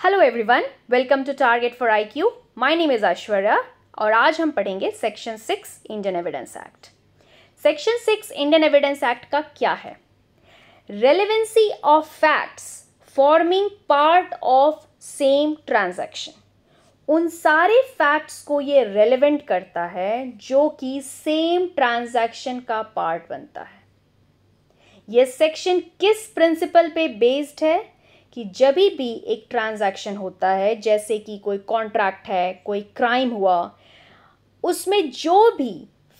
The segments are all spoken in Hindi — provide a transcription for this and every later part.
Hello everyone, welcome to Target for IQ. My name is Aishwarya और आज हम पढ़ेंगे section 6 Indian evidence act. Section 6 Indian evidence act का क्या है? Relevancy of facts forming part of same transaction. उन सारे फैक्ट्स को ये रेलेवेंट करता है जो कि सेम ट्रांजैक्शन का पार्ट बनता है। ये सेक्शन किस प्रिंसिपल पे बेस्ड है कि जब भी एक ट्रांजैक्शन होता है, जैसे कि कोई कॉन्ट्रैक्ट है, कोई क्राइम हुआ, उसमें जो भी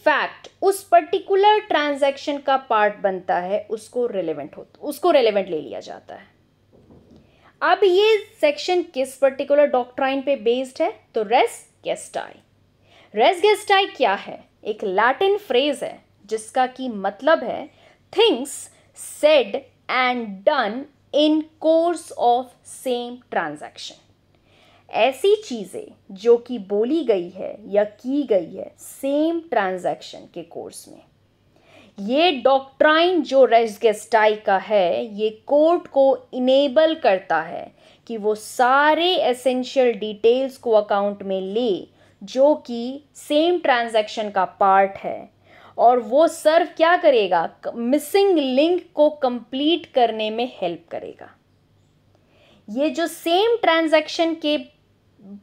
फैक्ट उस पर्टिकुलर ट्रांजैक्शन का पार्ट बनता है उसको रेलेवेंट ले लिया जाता है। अब ये सेक्शन किस पर्टिकुलर डॉक्ट्राइन पे बेस्ड है? तो रेस गेस्टाई। रेस गेस्टाई क्या है? एक लैटिन फ्रेज है जिसका की मतलब है things said and done in course of same transaction. ऐसी चीजें जो कि बोली गई है या की गई है सेम ट्रांजैक्शन के कोर्स में। ये डॉक्ट्राइन जो रेस गेस्टाई का है, ये कोर्ट को इनेबल करता है कि वो सारे एसेंशियल डिटेल्स को अकाउंट में ले जो कि सेम ट्रांजैक्शन का पार्ट है, और वो सर्व क्या करेगा? मिसिंग लिंक को कंप्लीट करने में हेल्प करेगा। ये जो सेम ट्रांजैक्शन के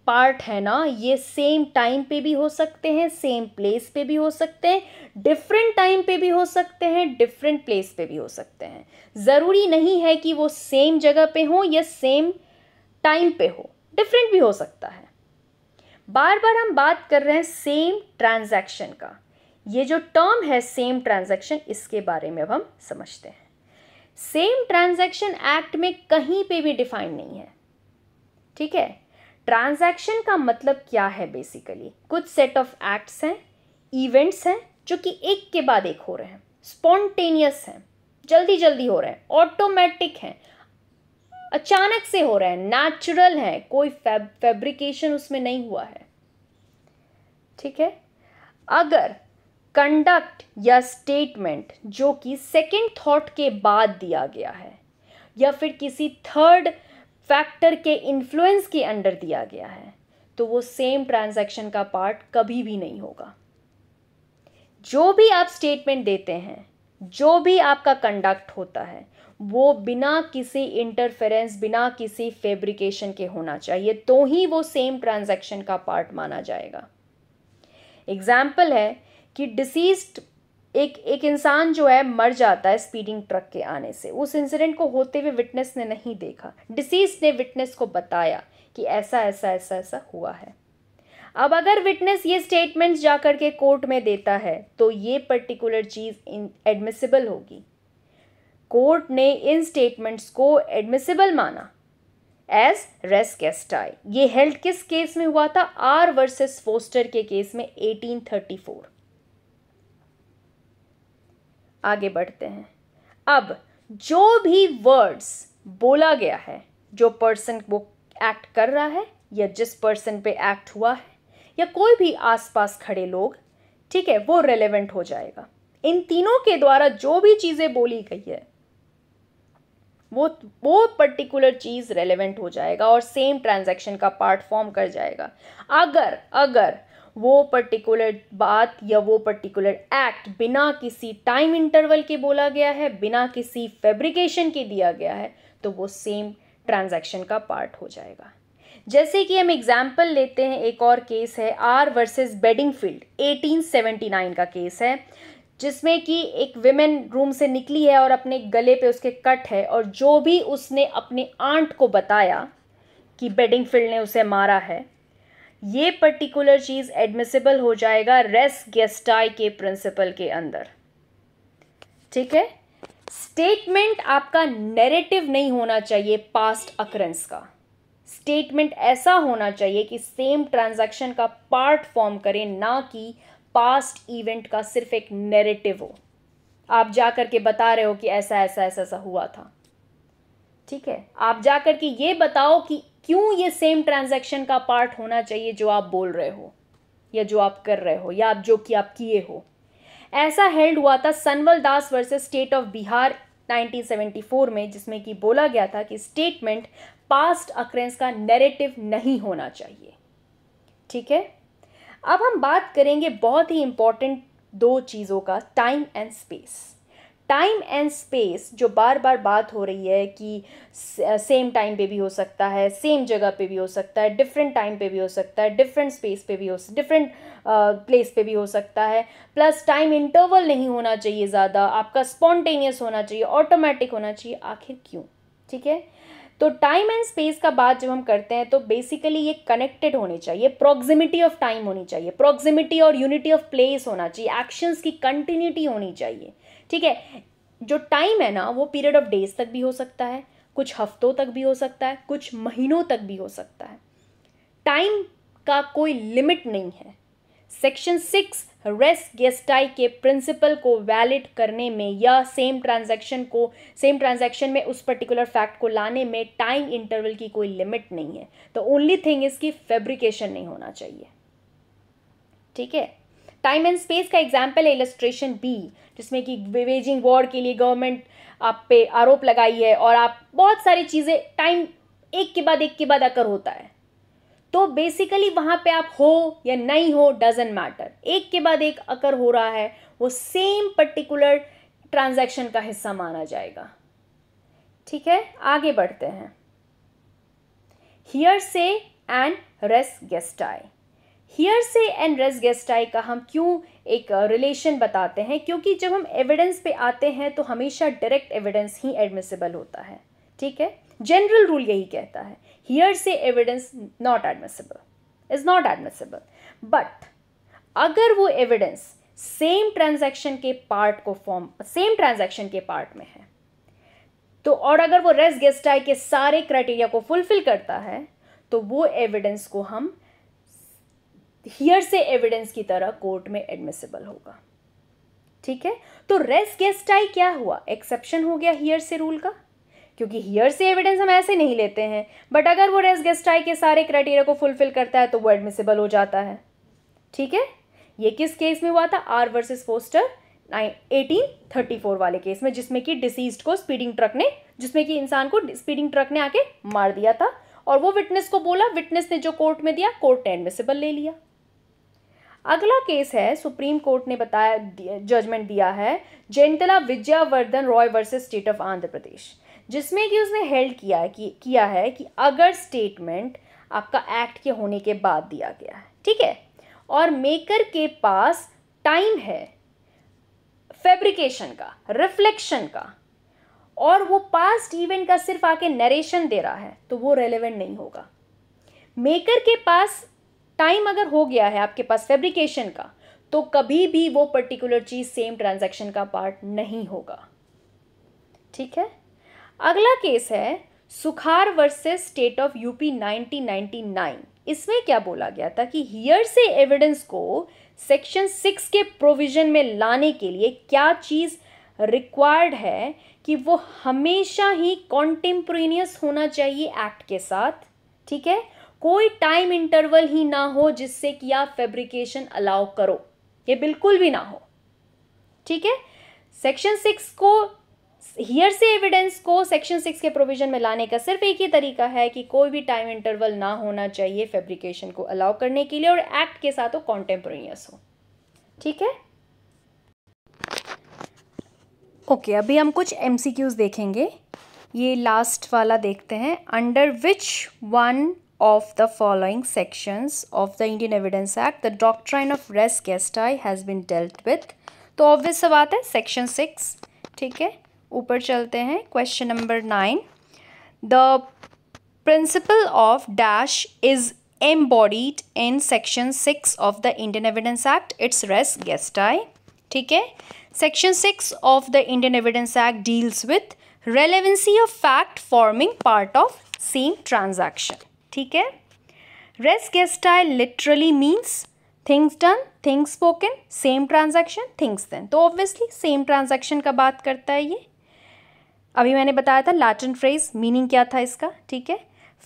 पार्ट है ना, ये सेम टाइम पे भी हो सकते हैं, सेम प्लेस पे भी हो सकते हैं, डिफरेंट टाइम पे भी हो सकते हैं, डिफरेंट प्लेस पे भी हो सकते हैं। ज़रूरी नहीं है कि वो सेम जगह पे हो या सेम टाइम पे हो, डिफरेंट भी हो सकता है। बार बार हम बात कर रहे हैं सेम ट्रांजैक्शन का। ये जो टर्म है सेम ट्रांजैक्शन, इसके बारे में अब हम समझते हैं। सेम ट्रांजैक्शन एक्ट में कहीं पे भी डिफाइन नहीं है, ठीक है। ट्रांजैक्शन का मतलब क्या है? बेसिकली कुछ सेट ऑफ एक्ट्स हैं, इवेंट्स हैं जो कि एक के बाद एक हो रहे हैं, स्पॉन्टेनियस हैं, जल्दी जल्दी हो रहे हैं, ऑटोमेटिक हैं, अचानक से हो रहे हैं, नेचुरल हैं, कोई फैब्रिकेशन उसमें नहीं हुआ है, ठीक है। अगर कंडक्ट या स्टेटमेंट जो कि सेकेंड थॉट के बाद दिया गया है या फिर किसी थर्ड फैक्टर के इन्फ्लुएंस के अंडर दिया गया है, तो वो सेम ट्रांजैक्शन का पार्ट कभी भी नहीं होगा। जो भी आप स्टेटमेंट देते हैं, जो भी आपका कंडक्ट होता है, वो बिना किसी इंटरफेरेंस, बिना किसी फैब्रिकेशन के होना चाहिए, तो ही वो सेम ट्रांजैक्शन का पार्ट माना जाएगा। एग्जाम्पल है कि डिसीज्ड एक इंसान जो है मर जाता है स्पीडिंग ट्रक के आने से। उस इंसिडेंट को होते हुए विटनेस ने नहीं देखा, डिसीज ने विटनेस को बताया कि ऐसा ऐसा ऐसा ऐसा हुआ है। अब अगर विटनेस ये स्टेटमेंट्स जाकर के कोर्ट में देता है तो ये पर्टिकुलर चीज एडमिसिबल होगी। कोर्ट ने इन स्टेटमेंट्स को एडमिसिबल माना एज रेस गेस्टाई। ये हेल्ड किस केस में हुआ था? आर वर्सेस फोस्टर के केस में 1834। आगे बढ़ते हैं। अब जो भी वर्ड्स बोला गया है, जो पर्सन वो एक्ट कर रहा है या जिस पर्सन पे एक्ट हुआ है या कोई भी आसपास खड़े लोग, ठीक है, वो रेलेवेंट हो जाएगा। इन तीनों के द्वारा जो भी चीजें बोली गई है वो पर्टिकुलर चीज रेलेवेंट हो जाएगा और सेम ट्रांजैक्शन का पार्ट फॉर्म कर जाएगा। अगर वो पर्टिकुलर बात या वो पर्टिकुलर एक्ट बिना किसी टाइम इंटरवल के बोला गया है, बिना किसी फैब्रिकेशन के दिया गया है, तो वो सेम ट्रांजैक्शन का पार्ट हो जाएगा। जैसे कि हम एग्जाम्पल लेते हैं, एक और केस है आर वर्सेस बेडिंगफील्ड, 1879 का केस है, जिसमें कि एक विमेन रूम से निकली है और अपने गले पे उसके कट है, और जो भी उसने अपने आंट को बताया कि बेडिंगफील्ड ने उसे मारा है, ये पर्टिकुलर चीज एडमिसिबल हो जाएगा रेस गेस्टाई के प्रिंसिपल के अंदर, ठीक है। स्टेटमेंट आपका नैरेटिव नहीं होना चाहिए पास्ट अकरेंस का। स्टेटमेंट ऐसा होना चाहिए कि सेम ट्रांजैक्शन का पार्ट फॉर्म करे, ना कि पास्ट इवेंट का सिर्फ एक नैरेटिव हो। आप जाकर के बता रहे हो कि ऐसा ऐसा ऐसा ऐसा हुआ था, ठीक है। आप जाकर के ये बताओ कि क्यों ये सेम ट्रांजैक्शन का पार्ट होना चाहिए जो आप बोल रहे हो या जो आप कर रहे हो या आप जो कि आप किए हो। ऐसा हेल्ड हुआ था सनवल दास वर्सेस स्टेट ऑफ बिहार 1974 में, जिसमें कि बोला गया था कि स्टेटमेंट पास्ट अक्रेंस का नैरेटिव नहीं होना चाहिए। ठीक है, अब हम बात करेंगे बहुत ही इंपॉर्टेंट दो चीज़ों का, time and space. Time and space जो बार बार बात हो रही है कि सेम टाइम पे भी हो सकता है, सेम जगह पे भी हो सकता है, डिफरेंट टाइम पे भी हो सकता है, डिफरेंट स्पेस पे भी हो, डिफरेंट प्लेस पे भी हो सकता है, प्लस टाइम इंटरवल नहीं होना चाहिए ज़्यादा, आपका स्पॉन्टेनियस होना चाहिए, ऑटोमेटिक होना चाहिए। आखिर क्यों? ठीक है, तो टाइम एंड स्पेस का बात जब हम करते हैं तो बेसिकली ये कनेक्टेड होने चाहिए, प्रॉक्सिमिटी ऑफ टाइम होनी चाहिए, प्रॉक्सिमिटी और यूनिटी ऑफ प्लेस होना चाहिए, एक्शंस की कंटिन्यूटी होनी चाहिए। ठीक है, जो टाइम है ना वो पीरियड ऑफ डेज तक भी हो सकता है, कुछ हफ्तों तक भी हो सकता है, कुछ महीनों तक भी हो सकता है। टाइम का कोई लिमिट नहीं है। सेक्शन 6 रेस गेस्टाई के प्रिंसिपल को वैलिड करने में या सेम ट्रांजैक्शन में उस पर्टिकुलर फैक्ट को लाने में टाइम इंटरवल की कोई लिमिट नहीं है। तो ओनली थिंग इसकी फैब्रिकेशन नहीं होना चाहिए। ठीक है, टाइम एंड स्पेस का एग्जाम्पल है इलस्ट्रेशन बी, जिसमें कि वेजिंग वॉर के लिए गवर्नमेंट आप पे आरोप लगाई है और आप बहुत सारी चीज़ें टाइम एक के बाद अकर होता है। तो बेसिकली वहाँ पे आप हो या नहीं हो डजेंट मैटर, एक के बाद एक अकर हो रहा है, वो सेम पर्टिकुलर ट्रांजैक्शन का हिस्सा माना जाएगा। ठीक है, आगे बढ़ते हैं। Hearsay and res gestae. Hearsay and res gestae का हम क्यों एक रिलेशन बताते हैं? क्योंकि जब हम एविडेंस पे आते हैं तो हमेशा डायरेक्ट एविडेंस ही एडमिसिबल होता है। ठीक है, जनरल रूल यही कहता है, hearsay evidence not admissible, is not admissible. But अगर वो एविडेंस सेम ट्रांजैक्शन के पार्ट में है तो, और अगर वो रेस गेस्टाई के सारे क्राइटेरिया को फुलफिल करता है तो वो एविडेंस को हम हियरसे एविडेंस की तरह कोर्ट में एडमिसिबल होगा। ठीक है, तो रेस गेस्टाई क्या हुआ? एक्सेप्शन हो गया हियरसे रूल का, क्योंकि हियरसे एविडेंस हम ऐसे नहीं लेते हैं, बट अगर वो रेस गेस्टाई के सारे क्राइटेरिया को फुलफिल करता है तो वो एडमिसिबल हो जाता है। ठीक है, ये किस केस में हुआ था? आर वर्सेस फोस्टर 1834 वाले केस में, जिसमें कि डिसीज्ड को जिसमें कि इंसान को स्पीडिंग ट्रक ने आके मार दिया था और वो विटनेस को बोला, विटनेस ने जो कोर्ट में दिया, कोर्ट ने एडमिसिबल ले लिया। अगला केस है, सुप्रीम कोर्ट ने बताया, जजमेंट दिया है, जयंतला Vijayvardhan Roy versus state of Andhra Pradesh, जिसमें कि उसने हेल्ड किया है कि अगर स्टेटमेंट आपका एक्ट के होने के बाद दिया गया है, ठीक है, और मेकर के पास टाइम है फैब्रिकेशन का, रिफ्लेक्शन का, और वो पास्ट इवेंट का सिर्फ आके नरेशन दे रहा है, तो वो रेलेवेंट नहीं होगा। मेकर के पास टाइम अगर हो गया है आपके पास फैब्रिकेशन का, तो कभी भी वो पर्टिकुलर चीज सेम ट्रांजैक्शन का पार्ट नहीं होगा। ठीक है, अगला केस है सुखार वर्सेस स्टेट ऑफ यूपी 1999। इसमें क्या बोला गया था कि हियरसे एविडेंस को सेक्शन 6 के प्रोविजन में लाने के लिए क्या चीज रिक्वायर्ड है कि वो हमेशा ही कॉन्टेम्पोरेनियस होना चाहिए एक्ट के साथ। ठीक है, कोई टाइम इंटरवल ही ना हो जिससे कि आप फैब्रिकेशन अलाउ करो, ये बिल्कुल भी ना हो। ठीक है, सेक्शन 6 को, हियरसे एविडेंस को सेक्शन 6 के प्रोविजन में लाने का सिर्फ एक ही तरीका है कि कोई भी टाइम इंटरवल ना होना चाहिए फैब्रिकेशन को अलाउ करने के लिए, और एक्ट के साथ वो कॉन्टेम्पोरेनियस हो। ठीक है, ओके, अभी हम कुछ MCQs देखेंगे। ये लास्ट वाला देखते हैं। Under which one of the following sections of the Indian Evidence Act the doctrine of res gestae has been dealt with? तो ऑब्वियस सा बात है सेक्शन 6। ठीक है, ऊपर चलते हैं। Question number 9, the principle of dash is embodied in section 6 of the Indian Evidence Act, it's res gestae. ठीक है, section 6 of the Indian Evidence Act deals with relevancy of fact forming part of same transaction. ठीक है, res gestae literally means things done, things spoken, same transaction, things then. तो ऑब्वियसली सेम ट्रांजैक्शन का बात करता है ये। अभी मैंने बताया था लैटिन फ्रेज मीनिंग क्या था इसका। ठीक है,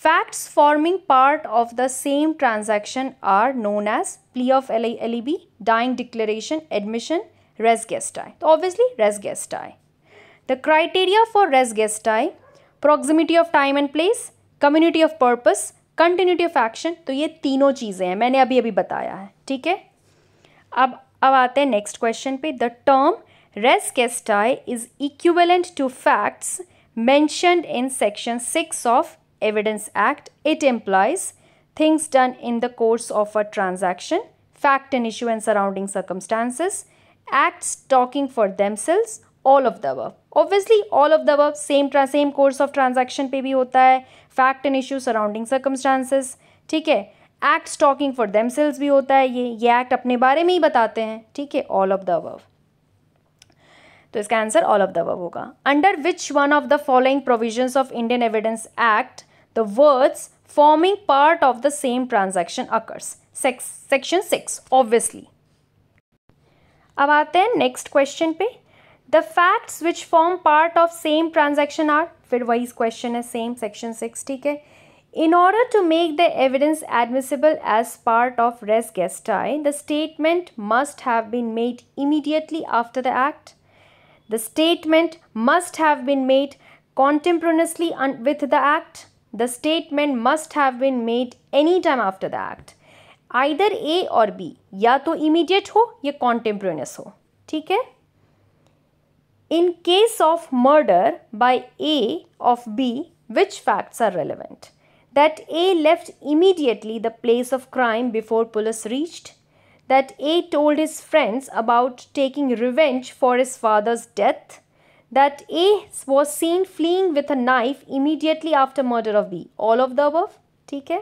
facts forming part of the same transaction are known as plea of alibi, dying declaration, admission, res gestae. तो obviously res gestae. The criteria for res gestae, proximity of time and place, community of purpose, continuity of action. तो ये तीनों चीज़ें हैं, मैंने अभी अभी बताया है, ठीक है। अब आते हैं नेक्स्ट क्वेश्चन पे। The term res gestae is equivalent to facts mentioned in section 6 of Evidence Act. It implies things done in the course of a transaction, fact and issue and surrounding circumstances, acts talking for themselves, all of the above. Obviously all of the above same course of transaction पे भी होता है, fact and issue surrounding circumstances, ठीक है। acts talking for themselves भी होता है, ये act अपने बारे में ही बताते हैं, ठीक है। all of the above, तो इसका answer all of the above होगा। Under which one of the following provisions of Indian evidence Act the words forming part of the same transaction occurs? Section 6 obviously. अब आते हैं नेक्स्ट क्वेश्चन पे। The facts which form part of same transaction are, फिर वही क्वेश्चन है सेम, सेक्शन 6, ठीक है। In order to make the evidence admissible as part of res gestae, the statement must have been made immediately after the act. The statement must have been made contemporaneously with the act. The statement must have been made any time after the act. Either A or B, या तो immediate हो या contemporaneous हो, ठीक है। In case of murder by A of B, which facts are relevant? That A left immediately the place of crime before police reached. That A told his friends about taking revenge for his father's death. That A was seen fleeing with a knife immediately after murder of B. All of the above, ठीक है।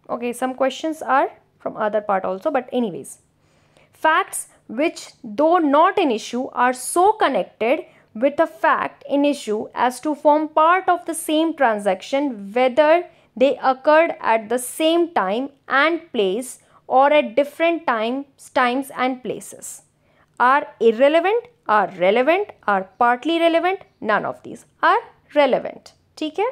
Okay, some questions are from other part also, but anyways. Facts which, though not an issue, are so connected with a fact in issue as to form part of the same transaction, whether they occurred at the same time and place or at different times and places, are irrelevant, are relevant, are partly relevant, none of these are relevant, ठीक है।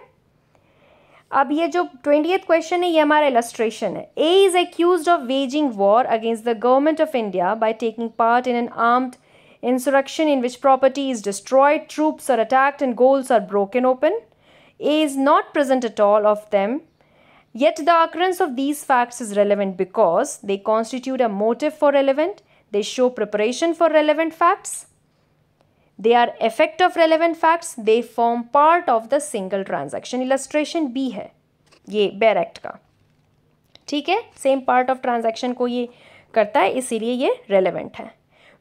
अब ये जो 20th क्वेश्चन है, ये हमारा इलस्ट्रेशन है। A is accused of waging war against the government of India by taking part in an armed insurrection in which property is destroyed, troops are attacked and goals are broken open. A is not present at all of them, yet the occurrence of these facts is relevant because they constitute a motive for relevant, they show preparation for relevant facts, they are effect of relevant facts, they form part of the single transaction. Illustration B है ये बेयर एक्ट का, ठीक है। सेम पार्ट ऑफ ट्रांजैक्शन को ये करता है, इसीलिए ये relevant है।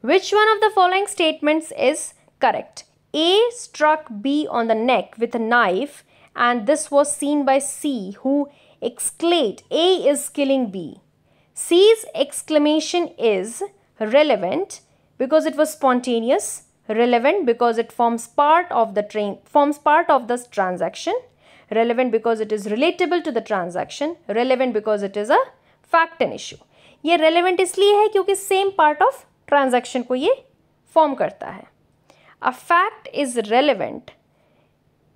Which one of the following statements is correct? A struck B on the neck with a knife and this was seen by C, who exclaimed, A is killing B. C's exclamation is relevant because it was spontaneous, relevant because it forms part of the transaction, relevant because it is relatable to the transaction, relevant because it is a fact and issue. ये relevant इसलिए है क्योंकि same part of transaction को ये form करता है। A fact is relevant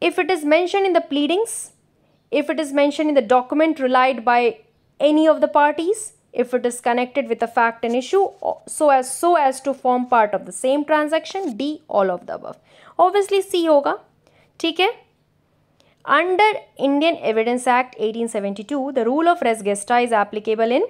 if it is mentioned in the pleadings, if it is mentioned in the document relied by any of the parties, if it is connected with a fact and issue, so as to form part of the same transaction. D, all of the above. Obviously C होगा, ठीक है। Under Indian Evidence Act 1872, the rule of res gestae is applicable in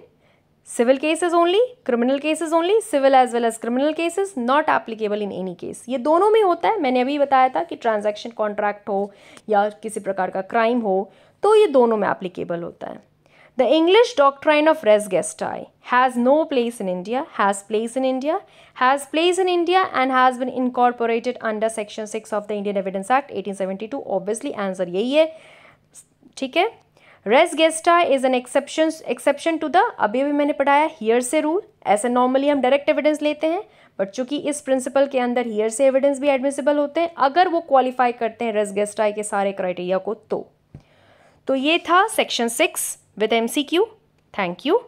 civil cases only, criminal cases only, civil as well as criminal cases, not applicable in any case. ये दोनों में होता है। मैंने अभी बताया था कि ट्रांजैक्शन कॉन्ट्रैक्ट हो या किसी प्रकार का क्राइम हो तो ये दोनों में एप्लीकेबल होता है। The English doctrine of res gestae has no place in India, has place in India, has place in India and has been incorporated under section 6 of the Indian Evidence Act 1872. Obviously answer यही है, ठीक है। Res gestae is an exception to the, अभी भी मैंने पढ़ाया, hearsay rule। ऐसे नॉर्मली हम डायरेक्ट एविडेंस लेते हैं, बट चूंकि इस प्रिंसिपल के अंदर hearsay एविडेंस भी एडमिसिबल होते हैं अगर वो क्वालिफाई करते हैं res gestae के सारे क्राइटेरिया को। तो ये था section 6 with MCQ। Thank you.